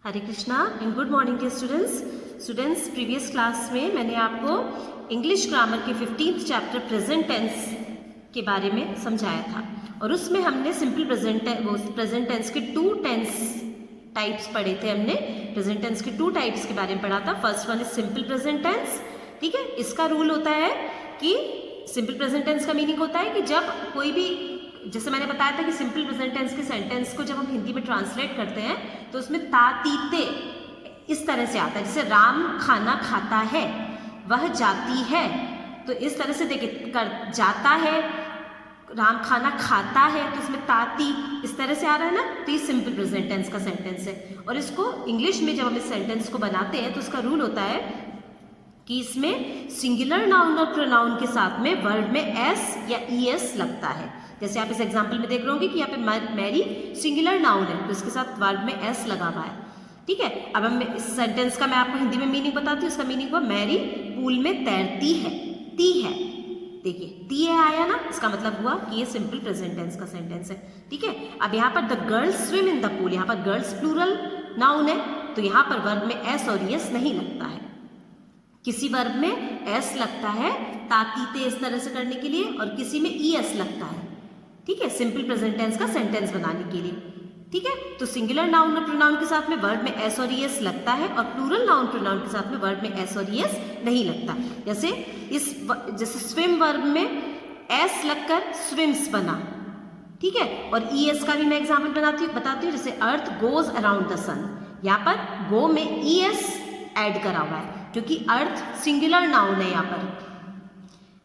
Hare Krishna and good morning to students previous class में मैंने आपको इंग्लिश ग्रामर के 15th चैप्टर प्रेजेंट टेंस के बारे में समझाया था और उसमें हमने सिंपल प्रेजेंट टेंस के 2 टेंस टाइप्स पढ़े थे। हमने प्रेजेंट टेंस के 2 टाइप्स के बारे में पढ़ा था। First one is simple present tense. ठीक है, इसका रूल होता है कि सिंपल प्रेजेंट टेंस का मीनिंग होता है कि जब कोई भी, जैसे मैंने बताया था कि सिंपल प्रेजेंट टेंस के सेंटेंस को जब हम हिंदी में ट्रांसलेट करते हैं तो उसमें तातीते इस तरह से आता है, जैसे राम खाना खाता है, वह जाती है, तो इस तरह से देखिए जाता है, राम खाना खाता है, तो इसमें ताती इस तरह से आ रहा है ना, तो ये सिंपल प्रेजेंट टेंस का सेंटेंस है। और इसको इंग्लिश में जब हम इस सेंटेंस को बनाते हैं तो उसका रूल होता है कि इसमें सिंगुलर नाउन और प्रोनाउन के साथ में वर्ड में एस या ईएस लगता है। जैसे आप इस एग्जाम्पल में देख रहे होंगे कि यहाँ पे मैरी सिंगुलर नाउन है तो इसके साथ वर्ड में एस लगा हुआ है। ठीक है, अब हम इस सेंटेंस का मैं आपको हिंदी में मीनिंग बताती हूँ। इसका मीनिंग हुआ मैरी पूल में तैरती है, ती है। देखिए ती है आया ना, इसका मतलब हुआ कि ये सिंपल प्रेजेंट टेंस का सेंटेंस है। ठीक है, अब यहाँ पर the girls swim in the pool, यहाँ पर गर्ल्स प्लूरल नाउन है तो यहाँ पर वर्ब में एस और यस नहीं लगता है। किसी वर्ब में एस लगता है तातीते इस तरह से करने के लिए और किसी में ई एस लगता है। ठीक है, सिंपल प्रेजेंट टेंस का सेंटेंस बनाने के लिए। ठीक है, तो सिंगुलर नाउन और प्रोनाउन के साथ में वर्ड में एस और ईएस लगता है और प्लूरल नाउन प्रोनाउन के साथ में वर्ड में एस और ईएस नहीं लगता। जैसे स्विम वर्ब में एस लगकर स्विम्स बना। ठीक है, और ईएस का भी मैं एग्जाम्पल बताती हूँ। जैसे अर्थ गोज अराउंड द सन, यहाँ पर गो में ईएस ऐड करा हुआ है क्योंकि अर्थ सिंगुलर नाउन है यहाँ पर,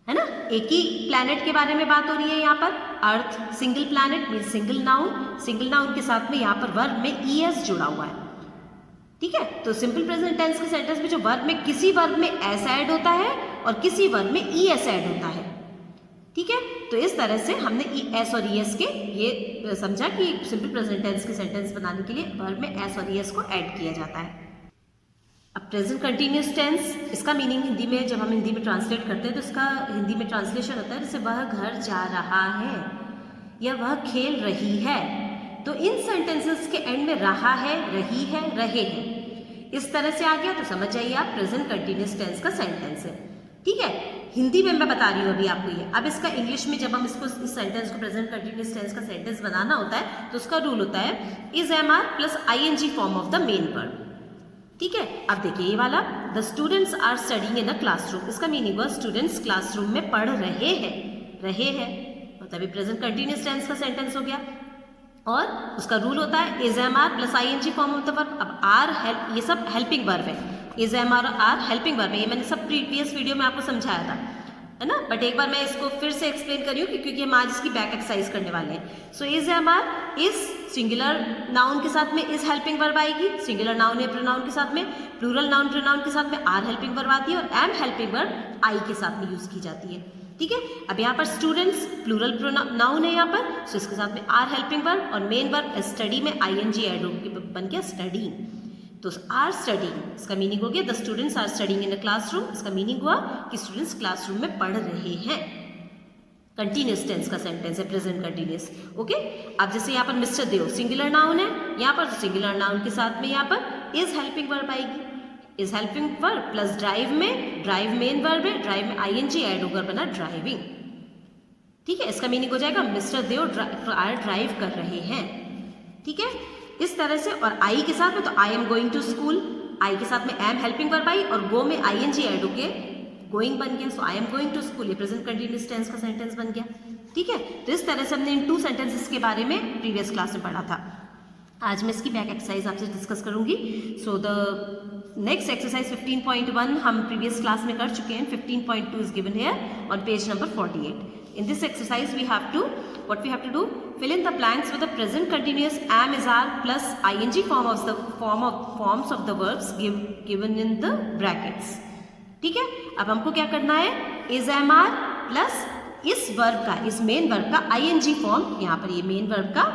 है ना, एक ही प्लैनेट के बारे में बात हो रही है। यहाँ पर earth single planet mean single noun के साथ में यहाँ पर वर्ब में ईएस जुड़ा हुआ है। ठीक है, तो सिंपल प्रेजेंट टेंस के सेंटेंस में जो वर्ब में किसी वर्ब में एस ऐड होता है और किसी वर्ब में ईएस ऐड होता है। ठीक है, तो इस तरह से हमने एस और ईएस के ये समझा कि सिंपल प्रेजेंट टेंस के सेंटेंस बनाने के लिए वर्ब में एस और ईएस को ऐड किया जाता है। अब प्रेजेंट कंटिन्यूस टेंस, इसका मीनिंग हिंदी में जब हम हिंदी में ट्रांसलेट करते हैं तो इसका हिंदी में ट्रांसलेशन होता है जैसे वह घर जा रहा है या वह खेल रही है। तो इन सेंटेंसेस के एंड में रहा है, रही है, रहे हैं इस तरह से आ गया तो समझ जाइए आप प्रेजेंट कंटिन्यूस टेंस का सेंटेंस है। ठीक है, हिंदी में मैं बता रही हूँ अभी आपको ये। अब इसका इंग्लिश में जब हम इस सेंटेंस को प्रेजेंट कंटिन्यूस टेंस का सेंटेंस बनाना होता है तो उसका रूल होता है is am are plus ING form of the main verb. ठीक है, अब देखिए ये वाला the students are studying in a classroom, इसका मीनिंग हुआ स्टूडेंट्स क्लासरूम में पढ़ रहे हैं मतलब ये प्रेजेंट कंटिन्यूस टेंस का सेंटेंस हो गया। और उसका रूल होता है is am are plus ING form of the verb. अब आर हेल्प, ये सब हेल्पिंग वर्ब है, is am are helping verb है। ये मैंने सब प्रीवियस वीडियो में आपको समझाया था, है ना, बट एक बार मैं इसको फिर से एक्सप्लेन कर रही हूँ क्योंकि हम आज इसकी बैक एक्सरसाइज करने वाले हैं। So is am are is singular noun के साथ में इज हेल्पिंग वर्ब आएगी, सिंगुलर नाउन या प्रोनाउन के साथ में, प्लूरल नाउन प्रोनाउन के साथ में आर हेल्पिंग वर्ब आती है और एम हेल्पिंग वर्ब आई के साथ में यूज की जाती है। ठीक है, अब यहाँ पर स्टूडेंट्स प्लूरल नाउन है यहाँ पर, सो इसके साथ में आर हेल्पिंग वर्ब और मेन वर्ब स्टडी में आईएनजी ऐड बन गया स्टडी। तो आर स्टडीइंग, इसका मीनिंग हो गया the students are studying in a classroom, इसका मीनिंग हुआ कि स्टूडेंट्स क्लासरूम में पढ़ रहे हैं। कंटिन्यूस टेंस का सेंटेंस है प्रेजेंट कंटिन्यूस। ओके, अब जैसे यहाँ पर मिस्टर देव सिंगुलर नाउन है, यहाँ पर सिंगुलर नाउन के साथ में यहाँ पर इज हेल्पिंग वर्ब आएगी, is helping verb plus drive में, ड्राइव मेन वर्ब है, ड्राइव में आईएनजी ऐड होकर बना ड्राइविंग। ठीक है, इसका मीनिंग हो जाएगा मिस्टर देव ड्राइव कर रहे हैं। ठीक है, इस तरह से। और आई के साथ में तो I am going to school, I के साथ में एम हेल्पिंग वर्ब आई और गो में आईएनजी ऐड होके गोइंग बन गया। So I am going to school, ये प्रेजेंट कंटिन्यूस टेंस का सेंटेंस बन गया। ठीक है, तो इस तरह से हमने इन 2 सेंटेंसेस के बारे में प्रीवियस क्लास में पढ़ा था। आज मैं इसकी बैक एक्सरसाइज आपसे डिस्कस करूंगी। सो द नेक्स्ट एक्सरसाइज 15.1 हम प्रीवियस क्लास में कर चुके हैं। 15.2 is given here on page number 48. In this exercise we have to fill in the blanks with the present continuous am, is, are plus ing forms of the verbs given in the brackets. ठीक है, अब हमको क्या करना है, is, am, are plus इस verb का, इस मेन वर्ब का ing फॉर्म, यहाँ पर ये मेन वर्ब का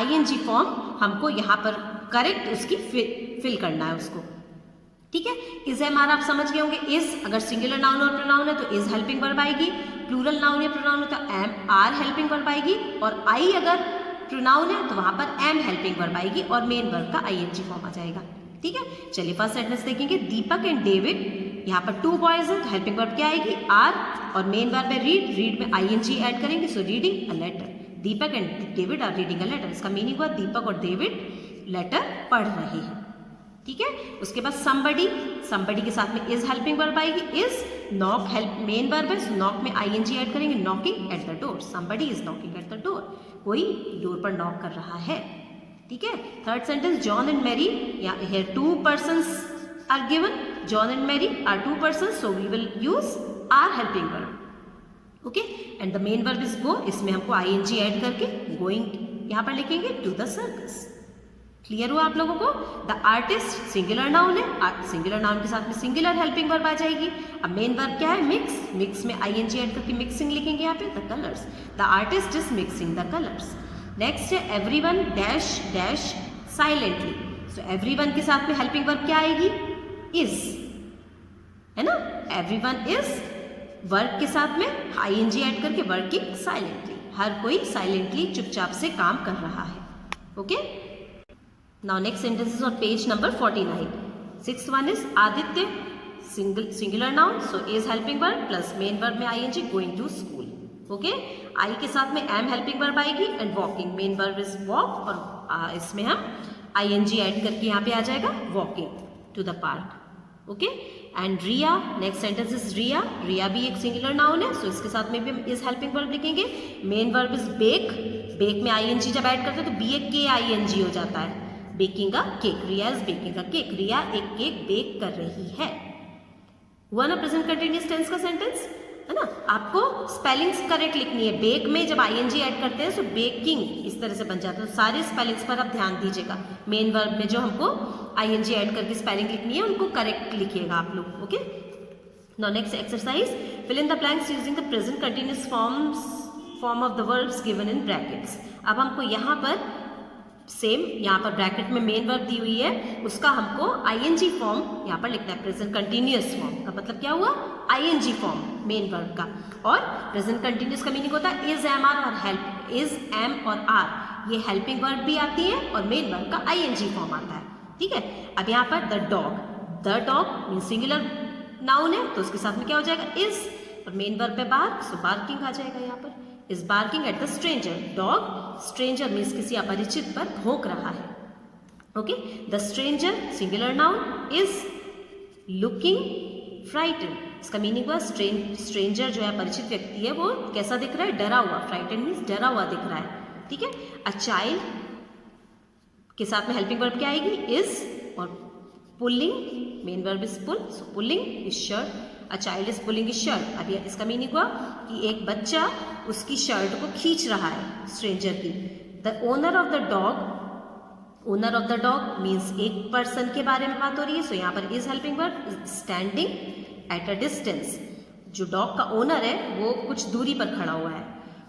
ing फॉर्म हमको यहाँ पर करेक्ट उसकी फिल करना है उसको। ठीक है, इज एम आर आप समझ गए होंगे। इज अगर सिंगुलर नाउन और प्रोनाउन है तो इज हेल्पिंग वर्ब आएगी, प्लूरल नाउन या प्रोनाउन है तो एम आर हेल्पिंग वर्ब आएगी और आई अगर प्रोनाउन है तो वहां पर एम हेल्पिंग वर्ब आएगी और मेन वर्ब का आईएनजी फॉर्म आ जाएगा। ठीक है, चलिए फर्स्ट सेंटेंस देखेंगे। दीपक एंड डेविड, यहाँ पर 2 बॉयज है, हेल्पिंग वर्ब क्या आएगी? आर, और मेन वर्ब है रीड, रीड में आईएनजी ऐड करेंगे, so reading a letter. Deepak and David are reading a letter, इसका मीनिंग हुआ दीपक और डेविड लेटर पढ़ रहे हैं। ठीक है, उसके बाद somebody, somebody के साथ में इज हेल्पिंग वर्ब आएगी, is, knock help main verb है, सो नॉक में आईएनजी ऐड करेंगे, knocking at the door, somebody is knocking at the door, कोई डोर पर नॉक कर रहा है। ठीक है, third sentence John and Mary, here 2 persons are given, John and Mary are 2 persons, so we will use are helping verb. Okay, and the main verb is go, इसमें हमको ing add करके going यहाँ पर लिखेंगे to the circus। Clear हुआ आप लोगों को? द आर्टिस्ट सिंगुलर नाउन है, सिंगुलर नाउन के साथ में सिंगुलर हेल्पिंग वर्ब आ जाएगी। अब मेन वर्ब क्या है? मिक्स, मिक्स में आईएनजी ऐड करके मिक्सिंग लिखेंगे यहाँ पे, the colours, the artist is mixing the colours. Next है everyone dash dash silently, so everyone के साथ में हेल्पिंग वर्ब क्या आएगी? इज, है ना, एवरीवन इज, वर्क के साथ में आईएनजी ऐड करके वर्किंग साइलेंटली, हर कोई साइलेंटली चुपचाप से काम कर रहा है। Okay, now next sentence is on page number 49। Sixth one is Aditya, singular noun, so is helping verb plus main verb में ING, going to school. Okay, I के साथ में एम हेल्पिंग वर्ब आएगी, and walking, main verb is walk, और इसमें हम ING add करके यहाँ पे आ जाएगा walking to the park. Okay, and Riya, next sentence is Riya, Riya भी एक सिंगुलर नाउन है, सो इसके साथ में भी हम इज हेल्पिंग वर्ब लिखेंगे। Main verb is bake, bake में आईएनजी जब ऐड करते हैं तो BAKING हो जाता है, baking a cake, Riya is baking a cake, Riya एक केक बेक कर रही है। हुआ ना प्रेजेंट कंटिन्यूअस टेंस का सेंटेंस, है ना। आपको स्पेलिंग्स करेक्ट लिखनी है, बेक में जब आईएनजी ऐड करते हैं तो बेकिंग इस तरह से बन जाता है, तो सारे स्पेलिंग्स पर आप ध्यान दीजिएगा। मेन वर्ब में जो हमको आईएनजी ऐड करके स्पेलिंग लिखनी है उनको करेक्ट लिखिएगा आप लोग। Okay, now next exercise, fill in the blanks using the present continuous form of the verbs given in brackets. अब हमको यहाँ पर सेम, यहाँ पर ब्रैकेट में मेन वर्ब दी हुई है, उसका हमको आईएनजी फॉर्म यहाँ पर लिखना है। प्रेजेंट कंटिन्यूअस फॉर्म का मतलब क्या हुआ? आईएनजी फॉर्म मेन वर्ब का, और प्रेजेंट कंटिन्यूअस का मीनिंग होता है इज, एम, आर और हेल्प। इज, एम और आर ये हेल्पिंग वर्ब भी आती है और मेन वर्ब का आईएनजी फॉर्म आता है। ठीक है, अब यहाँ पर the dog mean singular noun है, तो उसके साथ में क्या हो जाएगा? इज, और मेन वर्ब पे बार्क, सो बार्किंग आ जाएगा यहाँ पर, is barking at the stranger. Dog, stranger means किसी अपरिचित पर भौंक रहा है। Okay, the stranger singular noun, is looking frighten, इसका मीनिंग हुआ स्ट्रेंजर जो है परिचित व्यक्ति है वो कैसा दिख रहा है? डरा हुआ, फ्राइटन मीन्स डरा हुआ दिख रहा है। ठीक है, अ चाइल्ड के साथ में हेल्पिंग वर्ब क्या आएगी? इज, और pulling, main verb is pull, so pulling his shirt, a child is pulling his shirt. अब इसका मीनिंग हुआ कि एक बच्चा उसकी शर्ट को खींच रहा है स्ट्रेंजर की। The owner of the dog means एक पर्सन के बारे में बात हो रही है, सो यहाँ पर is helping verb, standing at a distance. जो डॉग का ओनर है वो कुछ दूरी पर खड़ा हुआ है।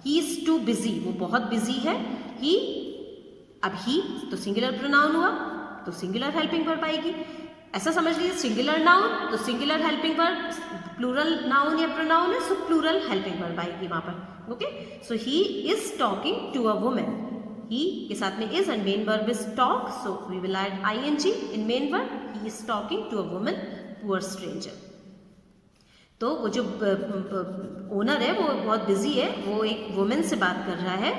ही इज टू बिजी, वो बहुत बिजी है। ही, अब ही तो सिंगुलर प्रोनाउन हुआ तो सिंगुलर हेल्पिंग वर्ब आएगी। ऐसा समझ लीजिए सिंगुलर नाउन तो singular helping verb, plural noun या प्रोनाउन है सो प्लूरल हेल्पिंग वर्ब आएगी वहां पर। Okay, so he is talking to a woman, he के साथ में is and main verb is talk, so we will add ING in main verb. He is talking to a woman poor stranger. तो वो जो owner है वो बहुत busy है, वो एक वुमेन से बात कर रहा है,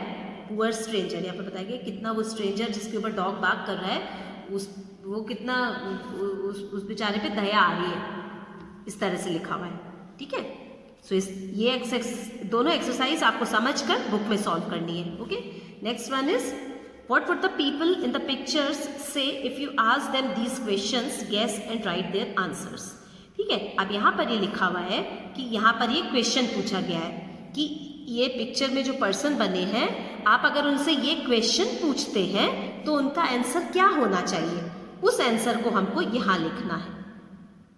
पुअर स्ट्रेंजर। यहाँ पर बताया गया कितना वो स्ट्रेंजर जिसके ऊपर डॉग बात कर रहा है वो कितना उस बेचारे पे दया आ रही है, इस तरह से लिखा हुआ है। ठीक है, सो ये दोनों एक्सरसाइज आपको समझकर बुक में सॉल्व करनी है। Okay, next one is what would the people in the pictures say if you ask them these questions, guess and write their answers. ठीक है, अब यहाँ पर ये लिखा हुआ है कि यहाँ पर ये क्वेश्चन पूछा गया है कि ये पिक्चर में जो पर्सन बने हैं, आप अगर उनसे ये क्वेश्चन पूछते हैं तो उनका आंसर क्या होना चाहिए, उस आंसर को हमको यहाँ लिखना है।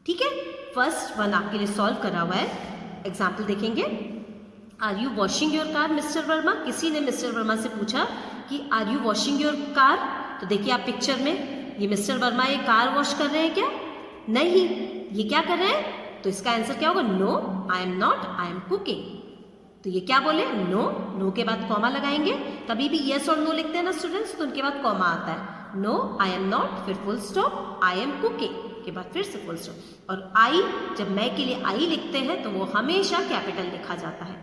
ठीक है, फर्स्ट वन आपके लिए सॉल्व करा हुआ है। एग्जाम्पल देखेंगे, are you washing your car mister Verma. किसी ने मिस्टर वर्मा से पूछा कि are you washing your car, तो देखिए आप पिक्चर में ये मिस्टर वर्मा ये कार वॉश कर रहे हैं क्या? नहीं, ये क्या कर रहे हैं? तो इसका आंसर क्या होगा? No, I am not, I am cooking. तो ये क्या बोले? नो, नो के बाद कॉमा लगाएंगे। कभी भी यस और नो लिखते हैं ना स्टूडेंट्स तो उनके बाद कॉमा आता है। नो आई एम नॉट, फिर full stop, I am cooking के बाद फिर से फुल स्टॉप। और आई, जब मैं के लिए आई लिखते हैं तो वो हमेशा कैपिटल लिखा जाता है,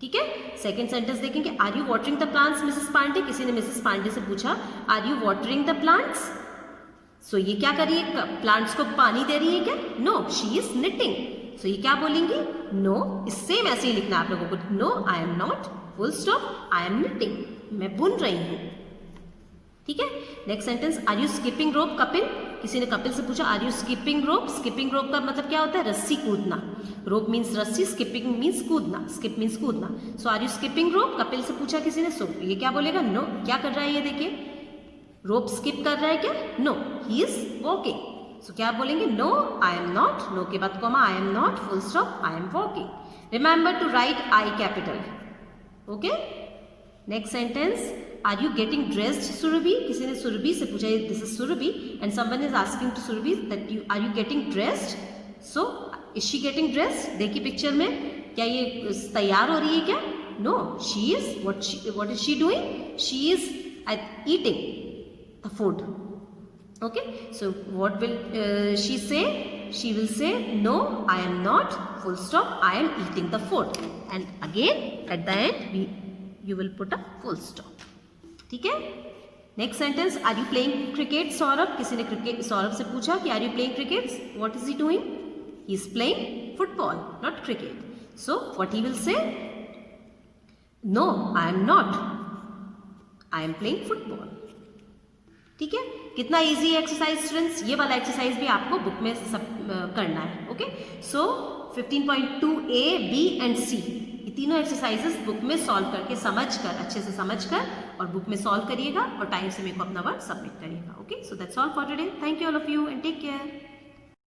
ठीक है। सेकेंड सेंटेंस देखेंगे, are you watering the plants Mrs Pandey, किसी ने मिसेस पांडे से पूछा are you watering the plants, so ये क्या कर रही है, प्लांट्स को पानी दे रही है क्या, नो शी इज निटिंग, सो ये क्या बोलेंगी, नो, सेम ऐसे ही लिखना आप लोगों को, no I am not, full stop, I am knitting, मैं बुन रही हूँ, ठीक है। Next sentence, are you skipping rope Kapil, किसी ने कपिल से पूछा are you skipping rope, skipping rope का मतलब क्या होता है, रस्सी कूदना, रोप मीन्स रस्सी, स्किपिंग मीन्स कूदना, स्किप मीन्स कूदना, so are you skipping rope, Kapil से पूछा किसी ने, सो ये क्या बोलेगा, नो, क्या कर रहा है ये देखिए, रोप स्किप कर रहा है क्या, no he is walking, so क्या बोलेंगे, no I am not, no के बाद comma I am not, full stop, I am walking, remember to write I capital, okay. Next sentence, are you getting dressed Surabhi, किसी ने सुरभि से पूछा, this is Surabhi and someone is asking to Surabhi that you are you getting dressed, so is she getting dressed, देखिए picture में, क्या ये तैयार हो रही है क्या, no she is what is she doing, she is eating the food, okay, so what will she say, she will say no I am not, full stop, I am eating the food, and again at the end you will put a full stop, ठीक है। Next sentence, are you playing cricket Saurabh, किसी ने cricket Saurabh से पूछा कि are you playing cricket, what is he doing, he is playing football not cricket, so what he will say, no I am not, I am playing football, ठीक है। कितना easy exercise students, ये वाला exercise भी आपको book में सब करना है, okay. So 15.2 A, B and C, ये तीनों एक्सरसाइजेस बुक में सॉल्व करके समझकर, अच्छे से समझकर और बुक में सॉल्व करिएगा और टाइम से मेरे को अपना वर्क सबमिट करिएगा, okay. So that's all for today, thank you all of you and take care.